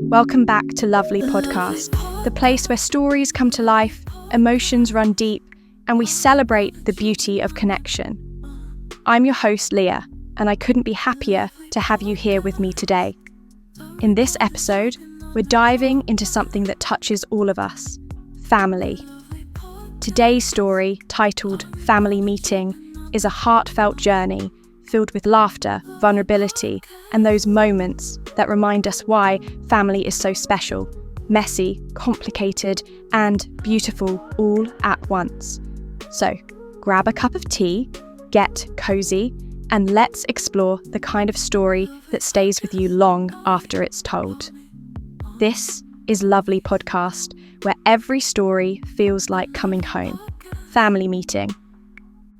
Welcome back to Lovely Podcast, the place where stories come to life, emotions run deep, and we celebrate the beauty of connection. I'm your host, Leah, and I couldn't be happier to have you here with me today. In this episode, we're diving into something that touches all of us, family. Today's story, titled Family Meeting, is a heartfelt journey filled with laughter, vulnerability, and those moments that remind us why family is so special, messy, complicated, and beautiful all at once. So, grab a cup of tea, get cozy, and let's explore the kind of story that stays with you long after it's told. This is Lovely Podcast, where every story feels like coming home. Family Meeting.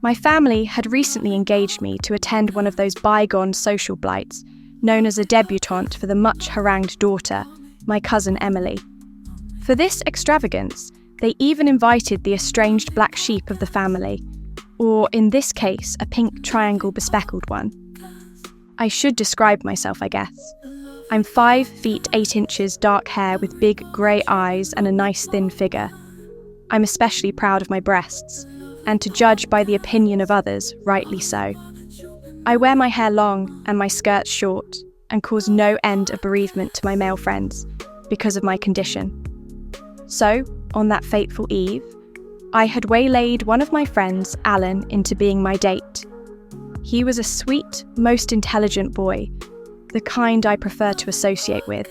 My family had recently engaged me to attend one of those bygone social blights, known as a debutante for the much-harangued daughter, my cousin Emily. For this extravagance, they even invited the estranged black sheep of the family, or in this case, a pink triangle bespeckled one. I should describe myself, I guess. I'm 5 feet 8 inches dark hair with big grey eyes and a nice thin figure. I'm especially proud of my breasts, and to judge by the opinion of others, rightly so. I wear my hair long and my skirts short, and cause no end of bereavement to my male friends because of my condition. So, on that fateful eve, I had waylaid one of my friends, Alan, into being my date. He was a sweet, most intelligent boy, the kind I prefer to associate with,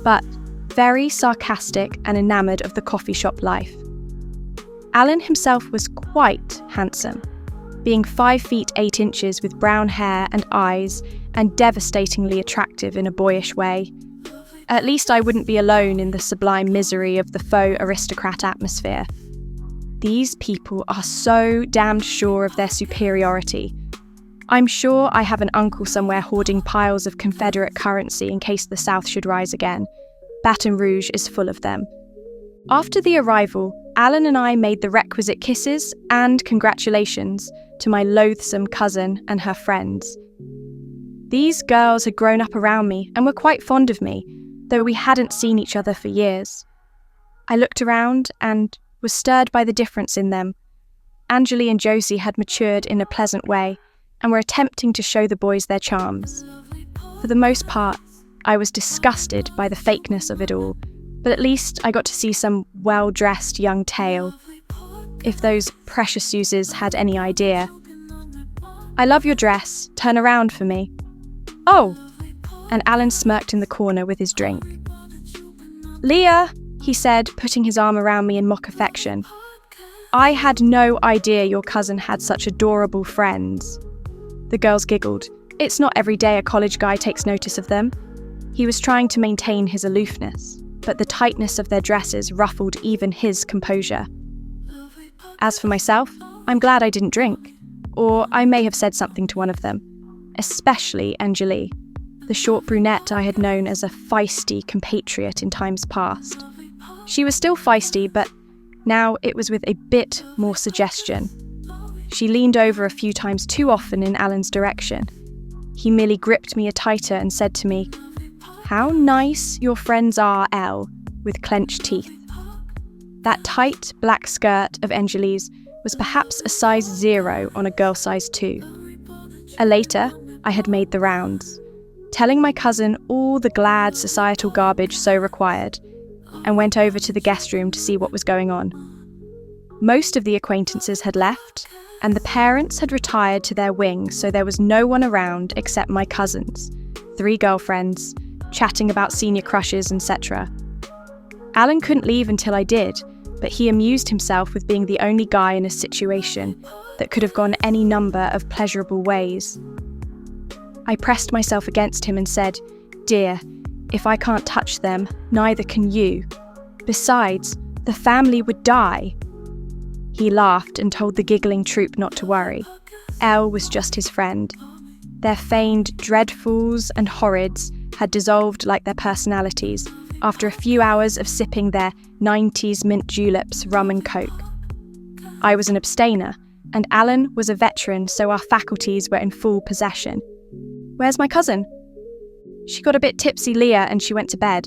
but very sarcastic and enamoured of the coffee shop life. Alan himself was quite handsome, being 5 feet 8 inches with brown hair and eyes, and devastatingly attractive in a boyish way. At least I wouldn't be alone in the sublime misery of the faux aristocrat atmosphere. These people are so damned sure of their superiority. I'm sure I have an uncle somewhere hoarding piles of Confederate currency in case the South should rise again. Baton Rouge is full of them. After the arrival, Alan and I made the requisite kisses and congratulations to my loathsome cousin and her friends. These girls had grown up around me and were quite fond of me, though we hadn't seen each other for years. I looked around and was stirred by the difference in them. Angeli and Josie had matured in a pleasant way and were attempting to show the boys their charms. For the most part, I was disgusted by the fakeness of it all, but at least I got to see some well-dressed young tail, if those precious Suses had any idea. "I love your dress, turn around for me." "Oh!" And Alan smirked in the corner with his drink. "Leah," he said, putting his arm around me in mock affection. "I had no idea your cousin had such adorable friends." The girls giggled. It's not every day a college guy takes notice of them. He was trying to maintain his aloofness, but the tightness of their dresses ruffled even his composure. As for myself, I'm glad I didn't drink, or I may have said something to one of them, especially Angeli, the short brunette I had known as a feisty compatriot in times past. She was still feisty, but now it was with a bit more suggestion. She leaned over a few times too often in Alan's direction. He merely gripped me tighter and said to me, "How nice your friends are, Elle," with clenched teeth. That tight black skirt of Angeli's was perhaps a size 0 on a girl size 2. Later, I had made the rounds, telling my cousin all the glad societal garbage so required, and went over to the guest room to see what was going on. Most of the acquaintances had left, and the parents had retired to their wing, so there was no one around except my cousins, 3 girlfriends, chatting about senior crushes, etc. Alan couldn't leave until I did, but he amused himself with being the only guy in a situation that could have gone any number of pleasurable ways. I pressed myself against him and said, "Dear, if I can't touch them, neither can you. Besides, the family would die." He laughed and told the giggling troupe not to worry. Elle was just his friend. Their feigned dreadfuls and horrids had dissolved like their personalities after a few hours of sipping their 90s mint juleps, rum and coke. I was an abstainer, and Alan was a veteran, so our faculties were in full possession. "Where's my cousin?" "She got a bit tipsy, Leah, and she went to bed.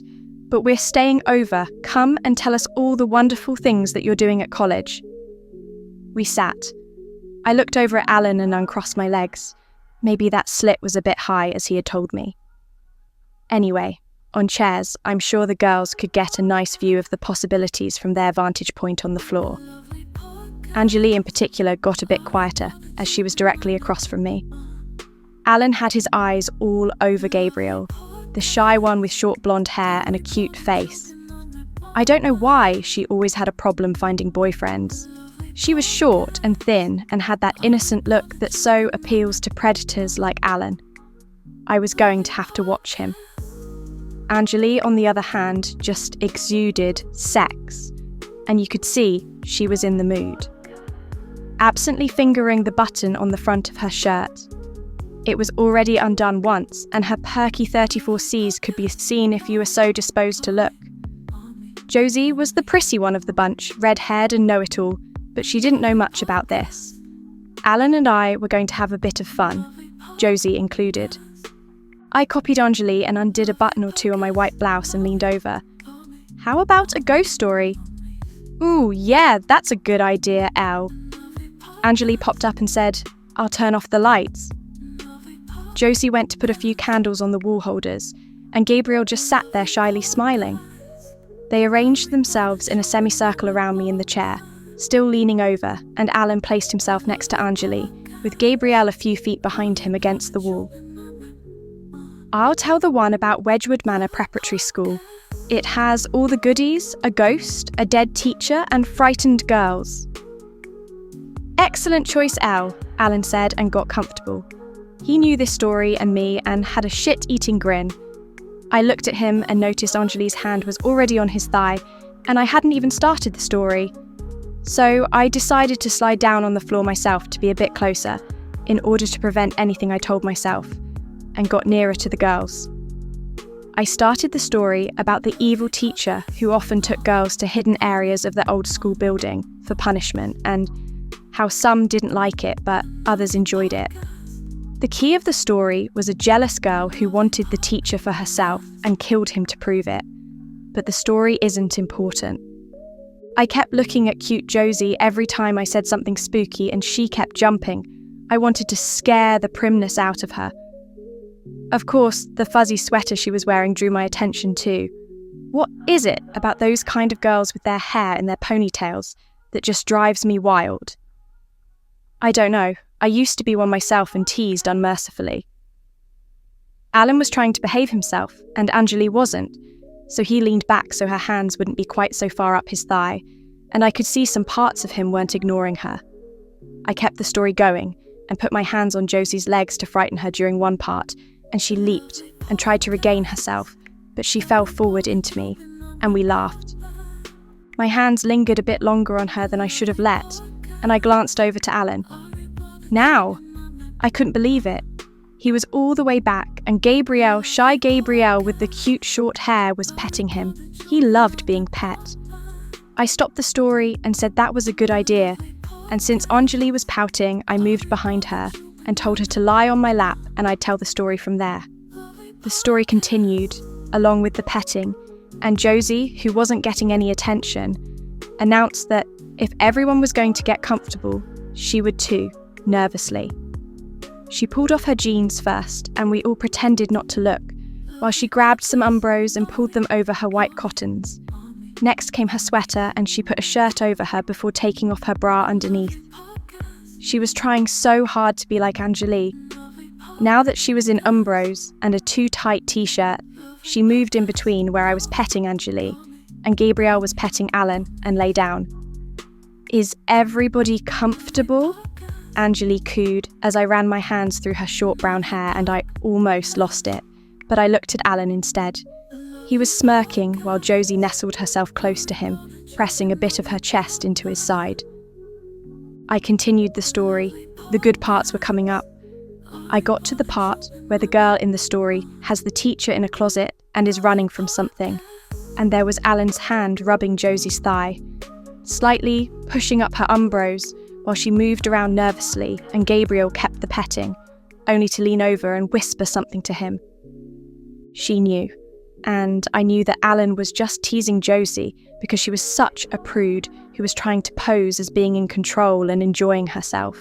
But we're staying over. Come and tell us all the wonderful things that you're doing at college." We sat. I looked over at Alan and uncrossed my legs. Maybe that slit was a bit high, as he had told me. Anyway, on chairs, I'm sure the girls could get a nice view of the possibilities from their vantage point on the floor. Anjali in particular got a bit quieter, as she was directly across from me. Alan had his eyes all over Gabriel, the shy one with short blonde hair and a cute face. I don't know why she always had a problem finding boyfriends. She was short and thin and had that innocent look that so appeals to predators like Alan. I was going to have to watch him. Anjali, on the other hand, just exuded sex, and you could see she was in the mood. Absently fingering the button on the front of her shirt. It was already undone once, and her perky 34Cs could be seen if you were so disposed to look. Josie was the prissy one of the bunch, red-haired and know-it-all, but she didn't know much about this. Alan and I were going to have a bit of fun, Josie included. I copied Anjali and undid a button or two on my white blouse and leaned over. "How about a ghost story?" "Ooh, yeah, that's a good idea, Elle." Anjali popped up and said, "I'll turn off the lights." Josie went to put a few candles on the wall holders, and Gabriel just sat there shyly smiling. They arranged themselves in a semicircle around me in the chair, still leaning over, and Alan placed himself next to Anjali, with Gabriel a few feet behind him against the wall. "I'll tell the one about Wedgwood Manor Preparatory School. It has all the goodies, a ghost, a dead teacher, and frightened girls." "Excellent choice, Elle," Alan said and got comfortable. He knew this story and me and had a shit-eating grin. I looked at him and noticed Anjali's hand was already on his thigh, and I hadn't even started the story. So I decided to slide down on the floor myself to be a bit closer, in order to prevent anything I told myself, and got nearer to the girls. I started the story about the evil teacher who often took girls to hidden areas of the old school building for punishment, and how some didn't like it but others enjoyed it. The key of the story was a jealous girl who wanted the teacher for herself and killed him to prove it. But the story isn't important. I kept looking at cute Josie every time I said something spooky, and she kept jumping. I wanted to scare the primness out of her. Of course, the fuzzy sweater she was wearing drew my attention too. What is it about those kind of girls with their hair in their ponytails that just drives me wild? I don't know. I used to be one myself and teased unmercifully. Alan was trying to behave himself, and Anjali wasn't, so he leaned back so her hands wouldn't be quite so far up his thigh, and I could see some parts of him weren't ignoring her. I kept the story going, and put my hands on Josie's legs to frighten her during one part, and she leaped and tried to regain herself, but she fell forward into me, and we laughed. My hands lingered a bit longer on her than I should have let, and I glanced over to Alan. Now! I couldn't believe it. He was all the way back, and Gabriel, shy Gabriel with the cute short hair, was petting him. He loved being pet. I stopped the story and said that was a good idea, and since Anjali was pouting, I moved behind her and told her to lie on my lap and I'd tell the story from there. The story continued, along with the petting, and Josie, who wasn't getting any attention, announced that if everyone was going to get comfortable, she would too, nervously. She pulled off her jeans first, and we all pretended not to look, while she grabbed some umbros and pulled them over her white cottons. Next came her sweater, and she put a shirt over her before taking off her bra underneath. She was trying so hard to be like Anjali. Now that she was in umbros and a too-tight t-shirt, she moved in between where I was petting Anjali, and Gabriel was petting Alan, and lay down. "Is everybody comfortable?" Anjali cooed as I ran my hands through her short brown hair, and I almost lost it, but I looked at Alan instead. He was smirking while Josie nestled herself close to him, pressing a bit of her chest into his side. I continued the story. The good parts were coming up. I got to the part where the girl in the story has the teacher in a closet and is running from something. and there was Alan's hand rubbing Josie's thigh, slightly pushing up her umbros while she moved around nervously, and Gabriel kept the petting, only to lean over and whisper something to him. She knew, and I knew that Alan was just teasing Josie because she was such a prude who was trying to pose as being in control and enjoying herself.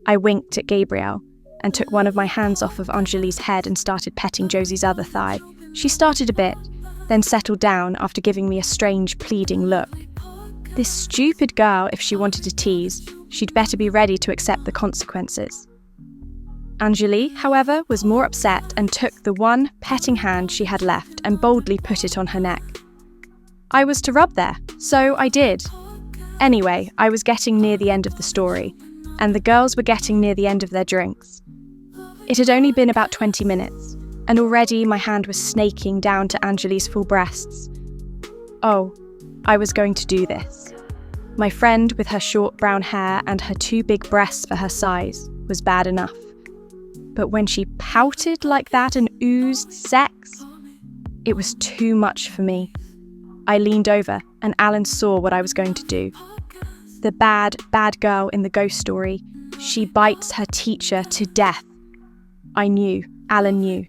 I winked at Gabriel and took one of my hands off of Anjali's head and started petting Josie's other thigh. She started a bit, then settled down after giving me a strange, pleading look. This stupid girl, if she wanted to tease, she'd better be ready to accept the consequences. Anjali, however, was more upset and took the one petting hand she had left and boldly put it on her neck. I was to rub there, so I did. Anyway, I was getting near the end of the story, and the girls were getting near the end of their drinks. It had only been about 20 minutes, and already my hand was snaking down to Anjali's full breasts. Oh, I was going to do this. My friend with her short brown hair and her 2 big breasts for her size was bad enough. But when she pouted like that and oozed sex, it was too much for me. I leaned over and Alan saw what I was going to do. The bad girl in the ghost story, she bites her teacher to death. I knew, Alan knew.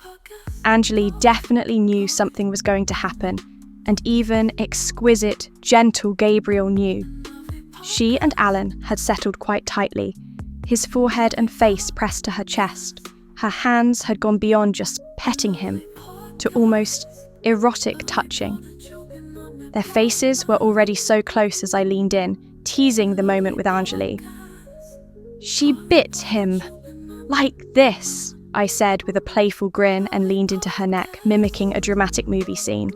Anjali definitely knew something was going to happen, and even exquisite, gentle Gabriel knew. She and Alan had settled quite tightly, his forehead and face pressed to her chest. Her hands had gone beyond just petting him, to almost erotic touching. Their faces were already so close as I leaned in, teasing the moment with Anjali. She bit him. Like this, I said with a playful grin and leaned into her neck, mimicking a dramatic movie scene.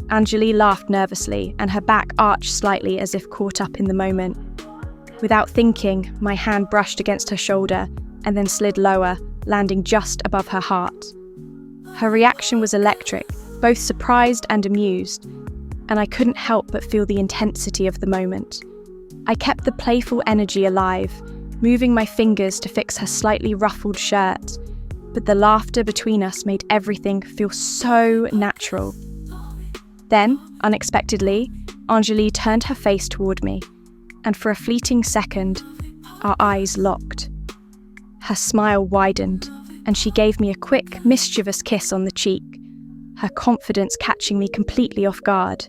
Anjali laughed nervously, and her back arched slightly as if caught up in the moment. Without thinking, my hand brushed against her shoulder and then slid lower, landing just above her heart. Her reaction was electric, both surprised and amused, and I couldn't help but feel the intensity of the moment. I kept the playful energy alive, moving my fingers to fix her slightly ruffled shirt, but the laughter between us made everything feel so natural. Then, unexpectedly, Anjali turned her face toward me, and for a fleeting second, our eyes locked. Her smile widened, and she gave me a quick, mischievous kiss on the cheek, her confidence catching me completely off guard.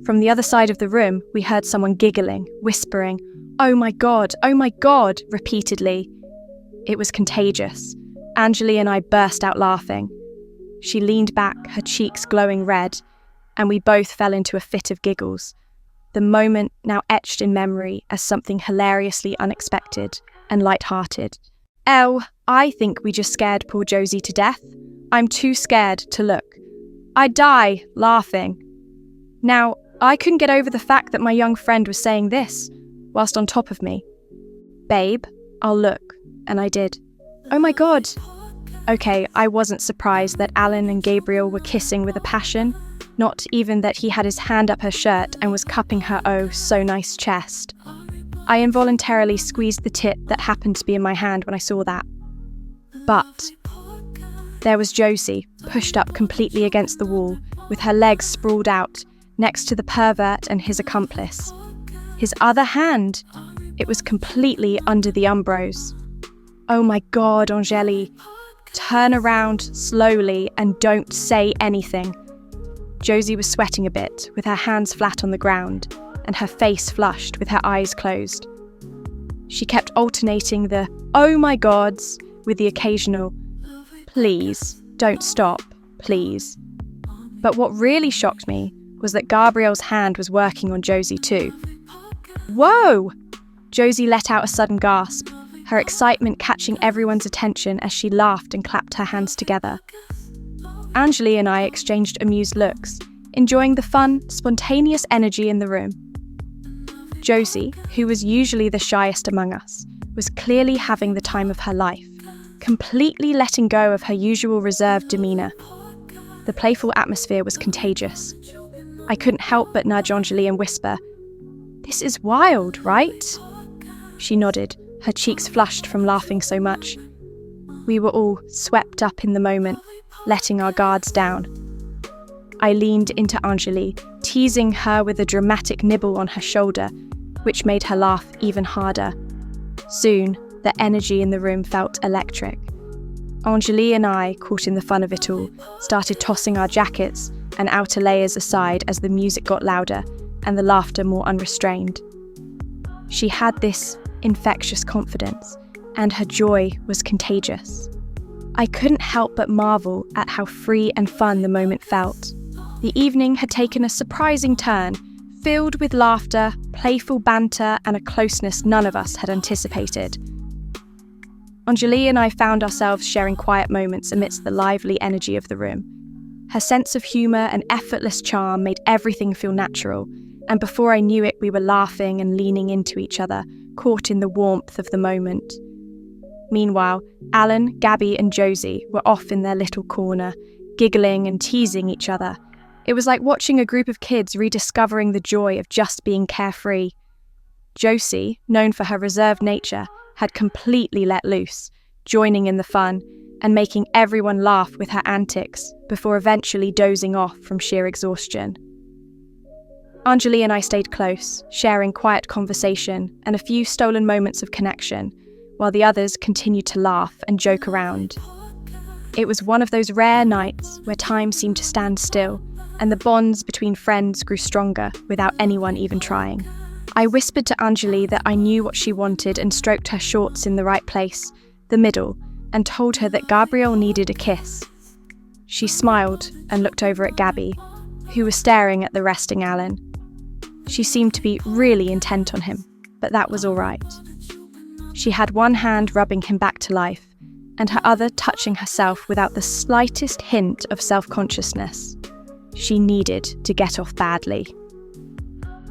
From the other side of the room, we heard someone giggling, whispering, oh my God," repeatedly. It was contagious. Anjali and I burst out laughing. She leaned back, her cheeks glowing red, and we both fell into a fit of giggles, the moment now etched in memory as something hilariously unexpected and light-hearted. I think we just scared poor Josie to death. I'm too scared to look. I'd die laughing. Now, I couldn't get over the fact that my young friend was saying this, whilst on top of me. Babe, I'll look. And I did. Oh my God. Okay, I wasn't surprised that Alan and Gabriel were kissing with a passion, not even that he had his hand up her shirt and was cupping her oh so nice chest. I involuntarily squeezed the tit that happened to be in my hand when I saw that. But there was Josie, pushed up completely against the wall, with her legs sprawled out, next to the pervert and his accomplice. His other hand, it was completely under the umbros. Oh my God, Anjali. Turn around slowly and don't say anything. Josie was sweating a bit, with her hands flat on the ground, and her face flushed with her eyes closed. She kept alternating the oh my gods with the occasional please, don't stop, please. But what really shocked me was that Gabriel's hand was working on Josie too. Whoa! Josie let out a sudden gasp, her excitement catching everyone's attention as she laughed and clapped her hands together. Anjali and I exchanged amused looks, enjoying the fun, spontaneous energy in the room. Josie, who was usually the shyest among us, was clearly having the time of her life, completely letting go of her usual reserved demeanour. The playful atmosphere was contagious. I couldn't help but nudge Anjali and whisper, "This is wild, right?" She nodded, her cheeks flushed from laughing so much. We were all swept up in the moment, letting our guards down. I leaned into Anjali, teasing her with a dramatic nibble on her shoulder, which made her laugh even harder. Soon, the energy in the room felt electric. Anjali and I, caught in the fun of it all, started tossing our jackets and outer layers aside as the music got louder and the laughter more unrestrained. She had this infectious confidence, and her joy was contagious. I couldn't help but marvel at how free and fun the moment felt. The evening had taken a surprising turn, filled with laughter, playful banter, and a closeness none of us had anticipated. Anjali and I found ourselves sharing quiet moments amidst the lively energy of the room. Her sense of humour and effortless charm made everything feel natural, and before I knew it, we were laughing and leaning into each other, caught in the warmth of the moment. Meanwhile, Alan, Gabby and Josie were off in their little corner, giggling and teasing each other. It was like watching a group of kids rediscovering the joy of just being carefree. Josie, known for her reserved nature, had completely let loose, joining in the fun and making everyone laugh with her antics before eventually dozing off from sheer exhaustion. Anjali and I stayed close, sharing quiet conversation and a few stolen moments of connection, while the others continued to laugh and joke around. It was one of those rare nights where time seemed to stand still, and the bonds between friends grew stronger without anyone even trying. I whispered to Anjali that I knew what she wanted and stroked her shorts in the right place, the middle, and told her that Gabriel needed a kiss. She smiled and looked over at Gabby, who was staring at the resting Alan. She seemed to be really intent on him, but that was all right. She had one hand rubbing him back to life, and her other touching herself without the slightest hint of self-consciousness. She needed to get off badly.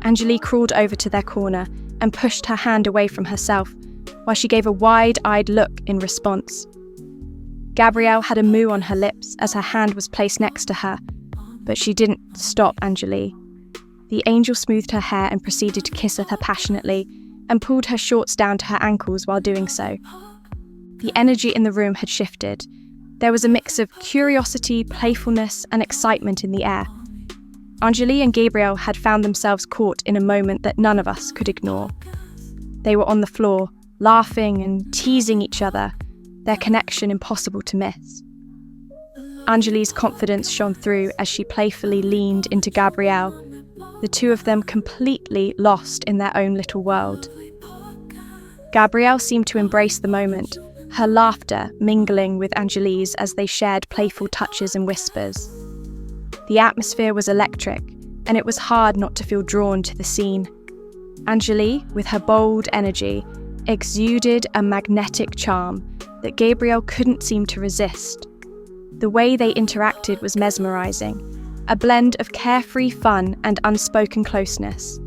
Anjali crawled over to their corner and pushed her hand away from herself, while she gave a wide-eyed look in response. Gabrielle had a moo on her lips as her hand was placed next to her, but she didn't stop Anjali. The angel smoothed her hair and proceeded to kiss her passionately, and pulled her shorts down to her ankles while doing so. The energy in the room had shifted. There was a mix of curiosity, playfulness, and excitement in the air. Anjali and Gabriel had found themselves caught in a moment that none of us could ignore. They were on the floor, laughing and teasing each other, their connection impossible to miss. Anjali's confidence shone through as she playfully leaned into Gabrielle, the two of them completely lost in their own little world. Gabrielle seemed to embrace the moment, her laughter mingling with Anjali's as they shared playful touches and whispers. The atmosphere was electric, and it was hard not to feel drawn to the scene. Anjali, with her bold energy, exuded a magnetic charm that Gabriel couldn't seem to resist. The way they interacted was mesmerizing, a blend of carefree fun and unspoken closeness.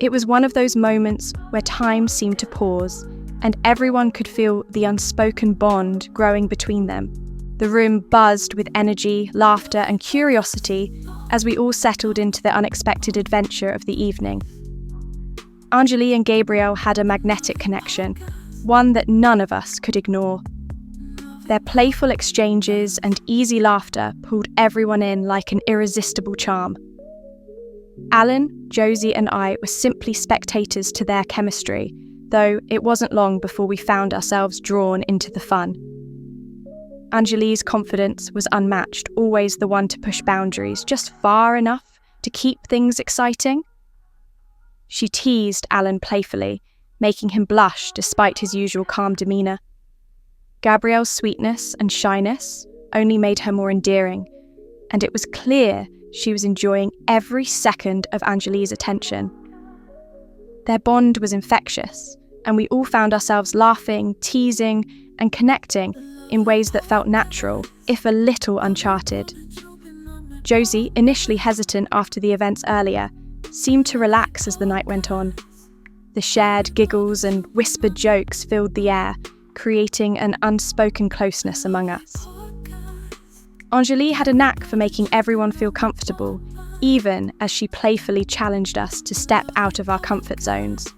It was one of those moments where time seemed to pause, and everyone could feel the unspoken bond growing between them. The room buzzed with energy, laughter, and curiosity as we all settled into the unexpected adventure of the evening. Anjali and Gabriel had a magnetic connection, one that none of us could ignore. Their playful exchanges and easy laughter pulled everyone in like an irresistible charm. Alan, Josie, and I were simply spectators to their chemistry, though it wasn't long before we found ourselves drawn into the fun. Anjali's confidence was unmatched, always the one to push boundaries just far enough to keep things exciting. She teased Alan playfully, making him blush despite his usual calm demeanour. Gabrielle's sweetness and shyness only made her more endearing, and it was clear she was enjoying every second of Anjali's attention. Their bond was infectious, and we all found ourselves laughing, teasing, and connecting in ways that felt natural, if a little uncharted. Josie, initially hesitant after the events earlier, seemed to relax as the night went on. The shared giggles and whispered jokes filled the air, creating an unspoken closeness among us. Anjali had a knack for making everyone feel comfortable, even as she playfully challenged us to step out of our comfort zones.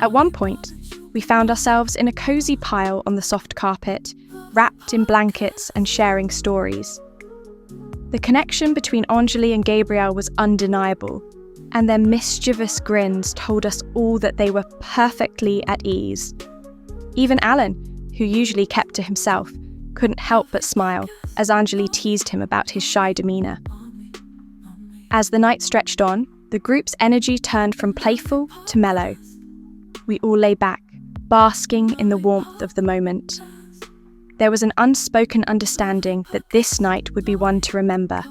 At one point, we found ourselves in a cozy pile on the soft carpet, wrapped in blankets and sharing stories. The connection between Anjali and Gabriel was undeniable, and their mischievous grins told us all that they were perfectly at ease. Even Alan, who usually kept to himself, couldn't help but smile as Anjali teased him about his shy demeanour. As the night stretched on, the group's energy turned from playful to mellow. We all lay back, basking in the warmth of the moment. There was an unspoken understanding that this night would be one to remember,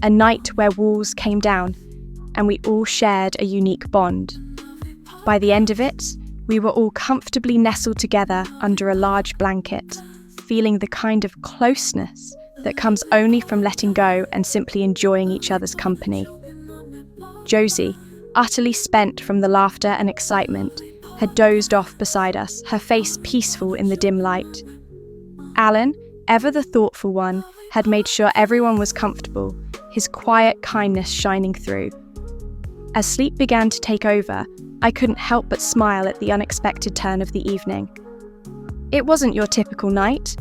a night where walls came down, and we all shared a unique bond. By the end of it, we were all comfortably nestled together under a large blanket, feeling the kind of closeness that comes only from letting go and simply enjoying each other's company. Josie, utterly spent from the laughter and excitement, had dozed off beside us, her face peaceful in the dim light. Alan, ever the thoughtful one, had made sure everyone was comfortable, his quiet kindness shining through. As sleep began to take over, I couldn't help but smile at the unexpected turn of the evening. It wasn't your typical night,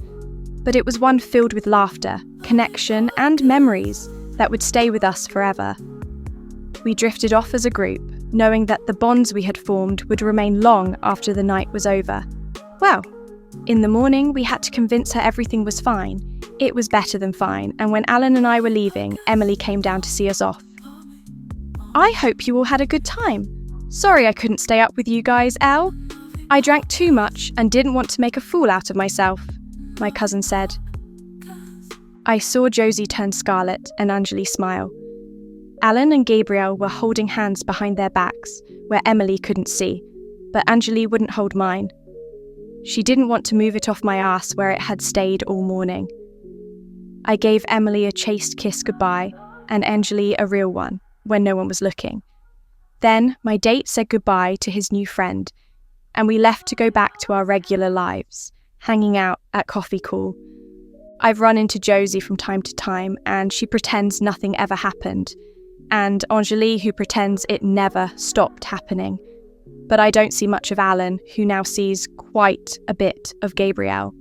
but it was one filled with laughter, connection, and memories that would stay with us forever. We drifted off as a group, knowing that the bonds we had formed would remain long after the night was over. Well, in the morning, we had to convince her everything was fine. It was better than fine, and when Alan and I were leaving, Emily came down to see us off. "I hope you all had a good time. Sorry I couldn't stay up with you guys, Elle. I drank too much and didn't want to make a fool out of myself," my cousin said. I saw Josie turn scarlet and Anjali smile. Alan and Gabriel were holding hands behind their backs, where Emily couldn't see, but Anjali wouldn't hold mine. She didn't want to move it off my ass where it had stayed all morning. I gave Emily a chaste kiss goodbye and Anjali a real one, when no one was looking. Then my date said goodbye to his new friend, and we left to go back to our regular lives, hanging out at coffee call. I've run into Josie from time to time, and she pretends nothing ever happened, and Anjali, who pretends it never stopped happening. But I don't see much of Alan, who now sees quite a bit of Gabriel.